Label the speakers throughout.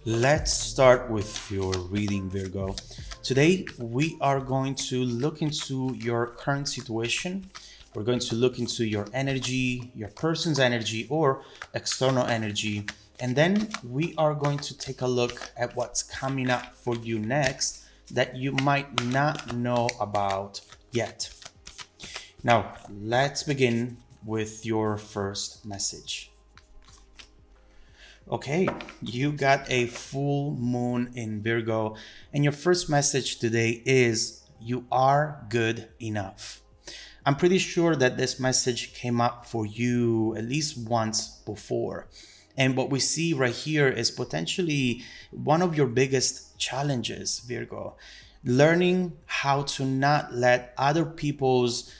Speaker 1: Let's start with your reading, Virgo. Today, we are going to look into your current situation. We're going to look into your energy, your person's energy, or external energy. And then we are going to take a look at what's coming up for you next that you might not know about yet. Now, let's begin with your first message. Okay, you got a full moon in Virgo, and your first message today is you are good enough. I'm pretty sure that this message came up for you at least once before. And what we see right here is potentially one of your biggest challenges, Virgo. Learning how to not let other people's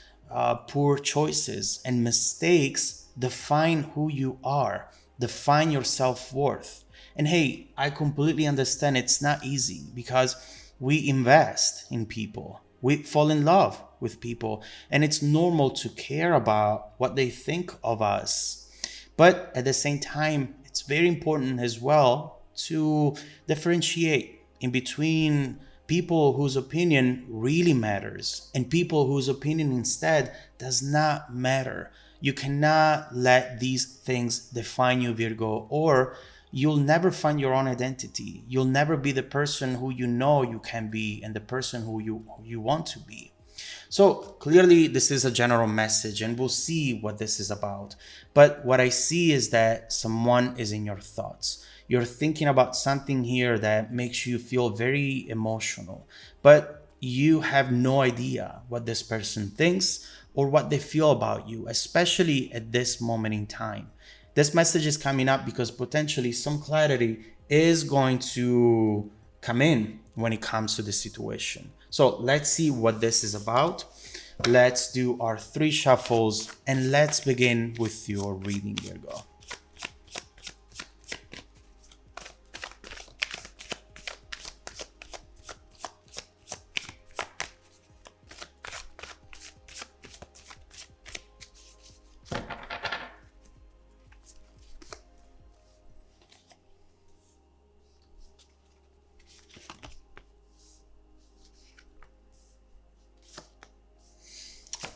Speaker 1: poor choices and mistakes define who you are, define your self worth. And hey, I completely understand it's not easy because we invest in people, we fall in love with people, and it's normal to care about what they think of us. But at the same time, it's very important as well to differentiate in between people whose opinion really matters and people whose opinion instead does not matter. You cannot let these things define you, Virgo, or you'll never find your own identity. You'll never be the person who you know you can be and the person who you want to be. So clearly, this is a general message, and we'll see what this is about. But what I see is that someone is in your thoughts. You're thinking about something here that makes you feel very emotional, but you have no idea what this person thinks or what they feel about you, especially at this moment in time. This message is coming up because potentially some clarity is going to come in when it comes to the situation. So let's see what this is about. Let's do our three shuffles and let's begin with your reading, Virgo.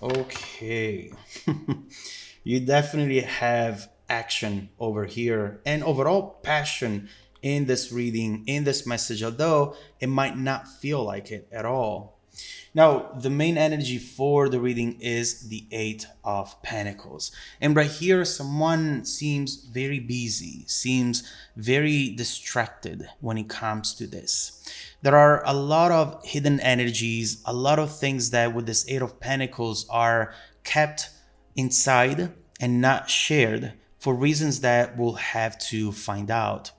Speaker 1: Okay. You definitely have action over here and overall passion in this reading, in this message, although it might not feel like it at all. Now, the main energy for the reading is the Eight of Pentacles. And right here, someone seems very busy, seems very distracted when it comes to this. There are a lot of hidden energies, a lot of things that with this Eight of Pentacles are kept inside and not shared for reasons that we'll have to find out.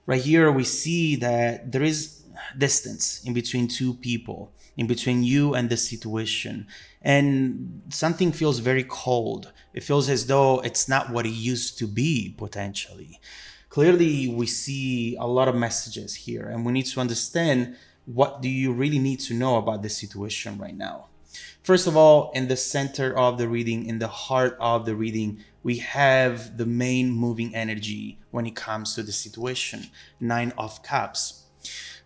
Speaker 1: Right here, we see that there is distance in between two people, in between you and the situation. And something feels very cold. It feels as though it's not what it used to be, potentially. Clearly, we see a lot of messages here, and we need to understand what do you really need to know about the situation right now. First of all, in the center of the reading, in the heart of the reading, we have the main moving energy when it comes to the situation, Nine of Cups.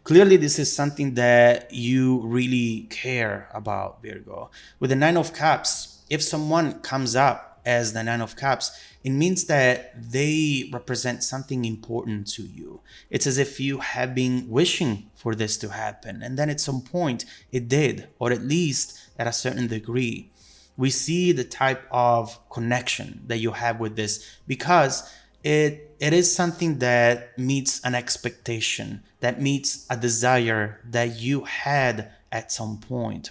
Speaker 1: Clearly, this is something that you really care about, Virgo. With the Nine of Cups, if someone comes up as the Nine of Cups, it means that they represent something important to you. It's as if you have been wishing for this to happen, and then at some point it did, or at least at a certain degree. We see the type of connection that you have with this because it is something that meets an expectation, that meets a desire that you had at some point.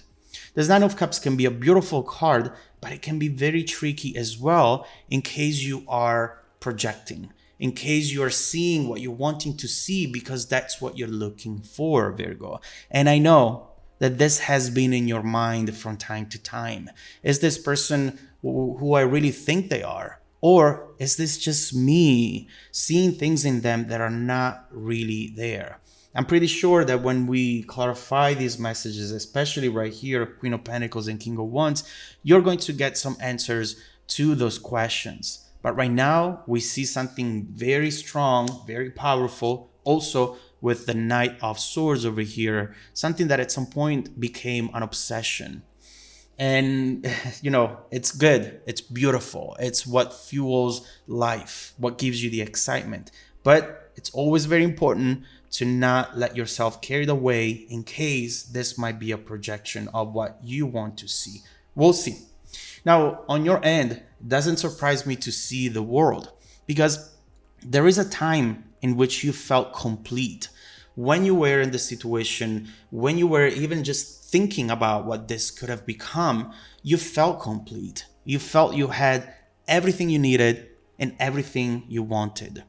Speaker 1: This Nine of Cups can be a beautiful card, but it can be very tricky as well in case you are projecting, in case you are seeing what you're wanting to see because that's what you're looking for, Virgo. And I know that this has been in your mind from time to time. Is this person who I really think they are? Or is this just me seeing things in them that are not really there? I'm pretty sure that when we clarify these messages, especially right here, Queen of Pentacles and King of Wands, you're going to get some answers to those questions. But right now, we see something very strong, very powerful Also, with the Knight of Swords over here, something that at some point became an obsession. And it's good, it's beautiful, it's what fuels life, what gives you the excitement. But it's always very important to not let yourself carried away, in case this might be a projection of what you want to see. We'll see. Now, on your end, it doesn't surprise me to see the world, because there is a time in which you felt complete. When you were in the situation, when you were even just thinking about what this could have become, you felt complete. You felt you had everything you needed and everything you wanted.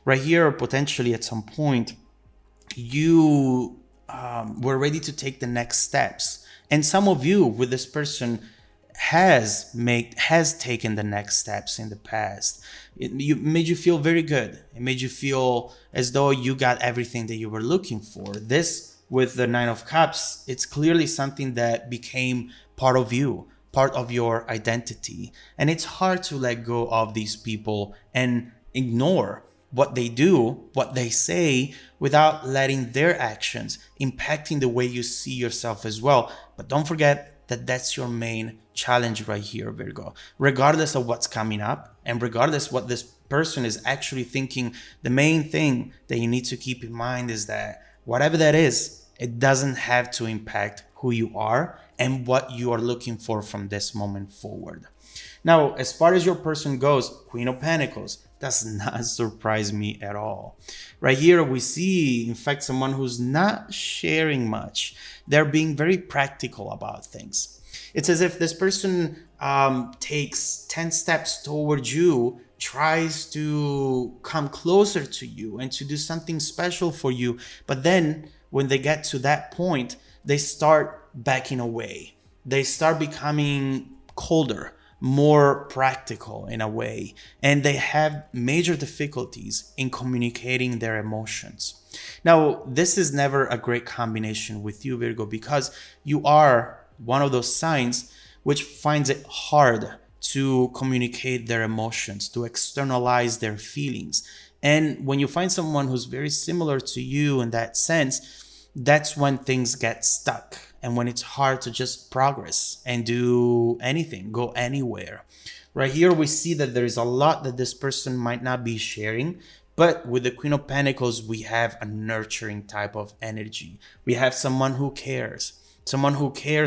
Speaker 1: Right here, potentially at some point, you were ready to take the next steps. And some of you with this person has taken the next steps in the past. It made you feel very good. It made you feel as though you got everything that you were looking for. This, with the Nine of Cups, it's clearly something that became part of you, part of your identity. And it's hard to let go of these people and ignore what they do, what they say, without letting their actions impacting the way you see yourself as well. But don't forget that that's your main challenge right here, Virgo. Regardless of what's coming up, and regardless what this person is actually thinking, the main thing that you need to keep in mind is that whatever that is, it doesn't have to impact who you are and what you are looking for from this moment forward. Now, as far as your person goes, Queen of Pentacles does not surprise me at all. Right here, we see, in fact, someone who's not sharing much. They're being very practical about things. It's as if this person takes 10 steps towards you, tries to come closer to you and to do something special for you. But then when they get to that point, they start backing away. They start becoming colder, more practical in a way, and they have major difficulties in communicating their emotions. Now, this is never a great combination with you, Virgo, because you are one of those signs which finds it hard to communicate their emotions, to externalize their feelings. And when you find someone who's very similar to you in that sense, that's when things get stuck and when it's hard to just progress and do anything, go anywhere. Right here, we see that there's a lot that this person might not be sharing, but with the Queen of Pentacles, we have a nurturing type of energy. We have someone who cares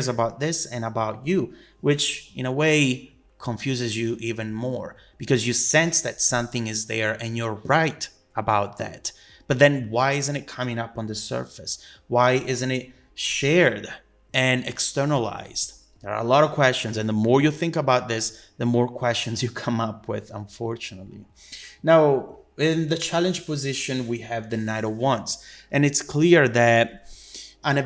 Speaker 1: about this and about you, which in a way confuses you even more because you sense that something is there and you're right about that. But then why isn't it coming up on the surface? Why isn't it shared and externalized? There are a lot of questions, and the more you think about this, the more questions you come up with, unfortunately. Now, in the challenge position, we have the Knight of Wands, and it's clear that an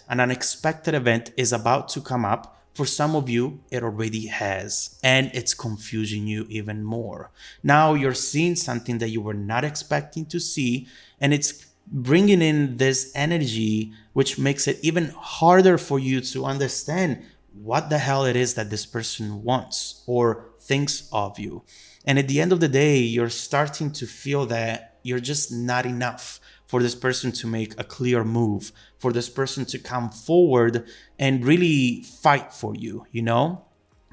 Speaker 1: unexpected event is about to come up. For some of you, it already has, and it's confusing you even more. Now you're seeing something that you were not expecting to see, and it's bringing in this energy, which makes it even harder for you to understand what the hell it is that this person wants or thinks of you. And at the end of the day, you're starting to feel that you're just not enough for this person to make a clear move, for this person to come forward and really fight for you,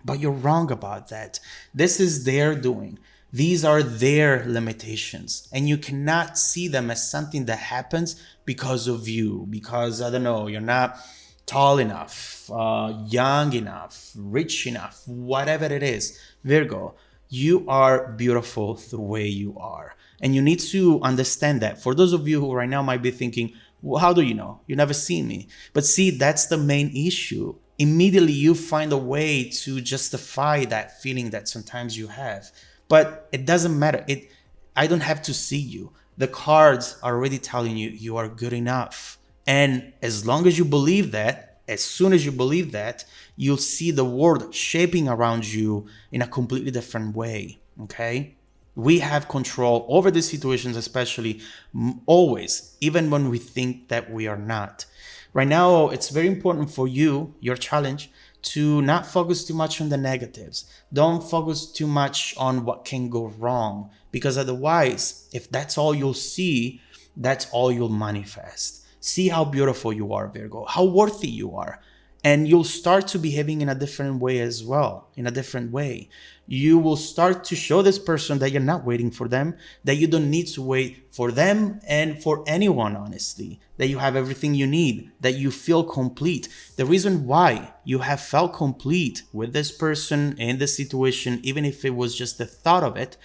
Speaker 1: But you're wrong about that. This is their doing. These are their limitations, and you cannot see them as something that happens because of you, because, I don't know, you're not tall enough, young enough, rich enough, whatever it is. Virgo, you are beautiful the way you are. And you need to understand that. For those of you who right now might be thinking, well, how do you know? You never seen me. But see, that's the main issue. Immediately you find a way to justify that feeling that sometimes you have. But it doesn't matter. I don't have to see you. The cards are already telling you you are good enough. And as long as you believe that, as soon as you believe that, you'll see the world shaping around you in a completely different way. Okay? We have control over the situations, especially always, even when we think that we are not. Right now, it's very important for you, your challenge, to not focus too much on the negatives. Don't focus too much on what can go wrong, because otherwise, if that's all you'll see, that's all you'll manifest. See how beautiful you are, Virgo, how worthy you are. And you'll start to behaving in a different way as well, in a different way. You will start to show this person that you're not waiting for them, that you don't need to wait for them and for anyone, honestly, that you have everything you need, that you feel complete. The reason why you have felt complete with this person in this situation, even if it was just the thought of it,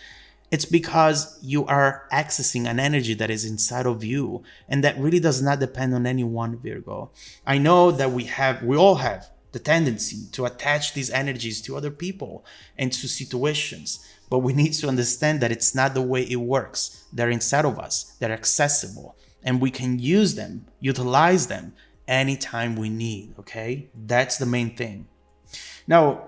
Speaker 1: it's because you are accessing an energy that is inside of you, and that really does not depend on anyone, Virgo. I know that we all have the tendency to attach these energies to other people and to situations, but we need to understand that it's not the way it works. They're inside of us, they're accessible, and we can use them, utilize them anytime we need, okay? That's the main thing. Now,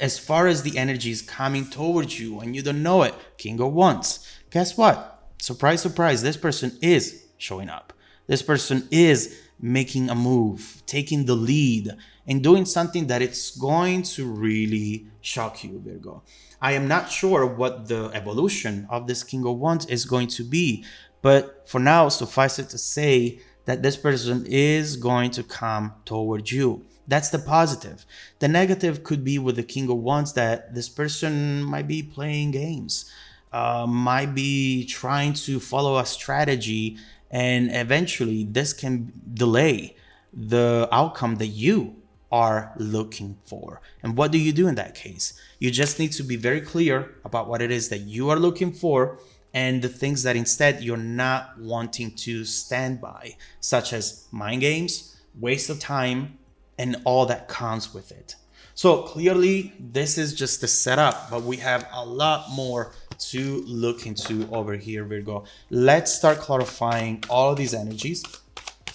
Speaker 1: as far as the energy is coming towards you and you don't know it, King of Wands, guess what? Surprise, surprise, this person is showing up. This person is making a move, taking the lead, and doing something that it's going to really shock you, Virgo. I am not sure what the evolution of this King of Wands is going to be, but for now, suffice it to say that this person is going to come towards you. That's the positive. The negative could be with the King of Wands that this person might be playing games, might be trying to follow a strategy, and eventually this can delay the outcome that you are looking for. And what do you do in that case? You just need to be very clear about what it is that you are looking for and the things that instead you're not wanting to stand by, such as mind games, waste of time, and all that comes with it. So clearly this is just the setup, but we have a lot more to look into over here, Virgo. Let's start clarifying all of these energies.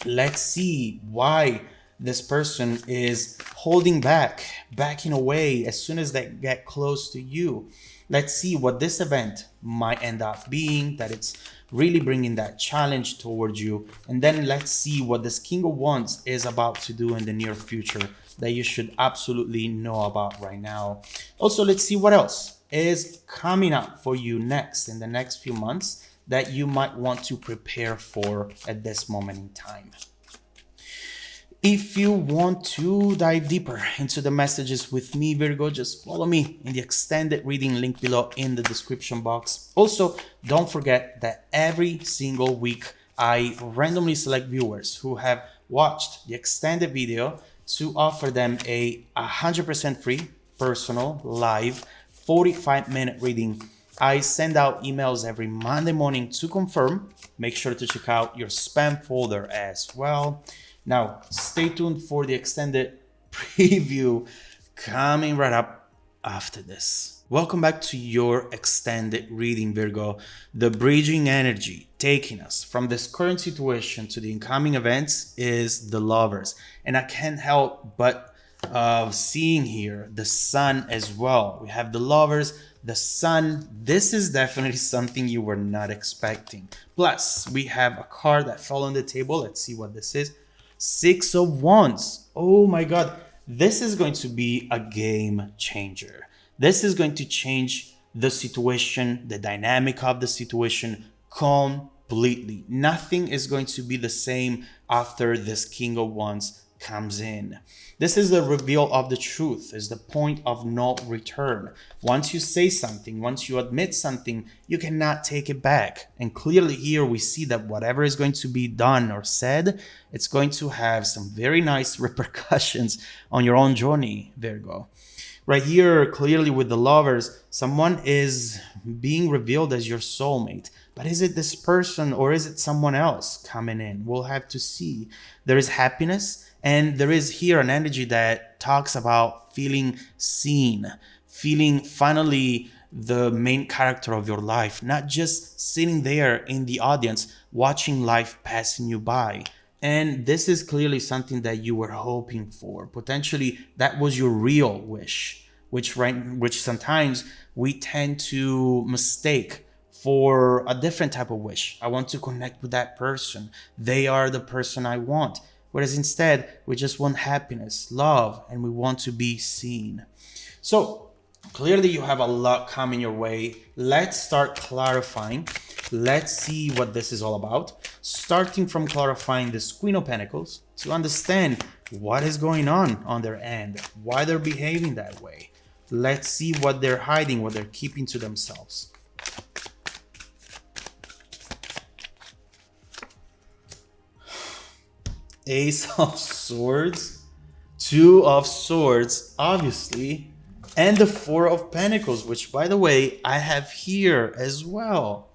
Speaker 1: Let's see why this person is holding back, backing away as soon as they get close to you. Let's see what this event might end up being, that it's really bringing that challenge towards you. And then let's see what this King of Wands is about to do in the near future that you should absolutely know about right now. Also, let's see what else is coming up for you next in the next few months that you might want to prepare for at this moment in time. If you want to dive deeper into the messages with me, Virgo, just follow me in the extended reading link below in the description box. Also, don't forget that every single week I randomly select viewers who have watched the extended video to offer them a 100% free, personal, live, 45-minute reading. I send out emails every Monday morning to confirm. Make sure to check out your spam folder as well. Now, stay tuned for the extended preview coming right up after this. Welcome back to your extended reading, Virgo. The bridging energy taking us from this current situation to the incoming events is the Lovers. And I can't help but seeing here the Sun as well. We have the Lovers, the Sun. This is definitely something you were not expecting. Plus, we have a card that fell on the table. Let's see what this is. Six of Wands. Oh my God. This is going to be a game changer. This is going to change the situation, the dynamic of the situation completely. Nothing is going to be the same after this King of Wands comes in. This is the reveal of the truth, is the point of no return. Once you say something, once you admit something, you cannot take it back. And clearly here we see that whatever is going to be done or said, it's going to have some very nice repercussions on your own journey, Virgo. Right here, clearly with the Lovers, someone is being revealed as your soulmate. But is it this person or is it someone else coming in? We'll have to see. There is happiness. And there is here an energy that talks about feeling seen, feeling finally the main character of your life, not just sitting there in the audience, watching life passing you by. And this is clearly something that you were hoping for. Potentially that was your real wish, which sometimes we tend to mistake for a different type of wish. I want to connect with that person. They are the person I want. Whereas instead, we just want happiness, love, and we want to be seen. So clearly you have a lot coming your way. Let's start clarifying. Let's see what this is all about, starting from clarifying this Queen of Pentacles to understand what is going on their end, why they're behaving that way. Let's see what they're hiding, what they're keeping to themselves. Ace of Swords, Two of Swords, obviously, and the Four of Pentacles, which, by the way, I have here as well.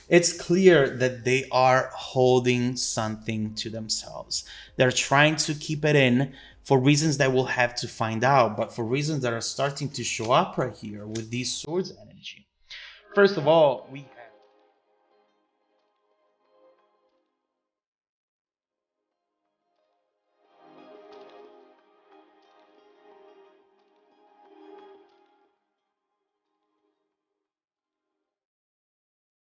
Speaker 1: It's clear that they are holding something to themselves. They're trying to keep it in for reasons that we'll have to find out, but for reasons that are starting to show up right here with these swords energy. First of all, we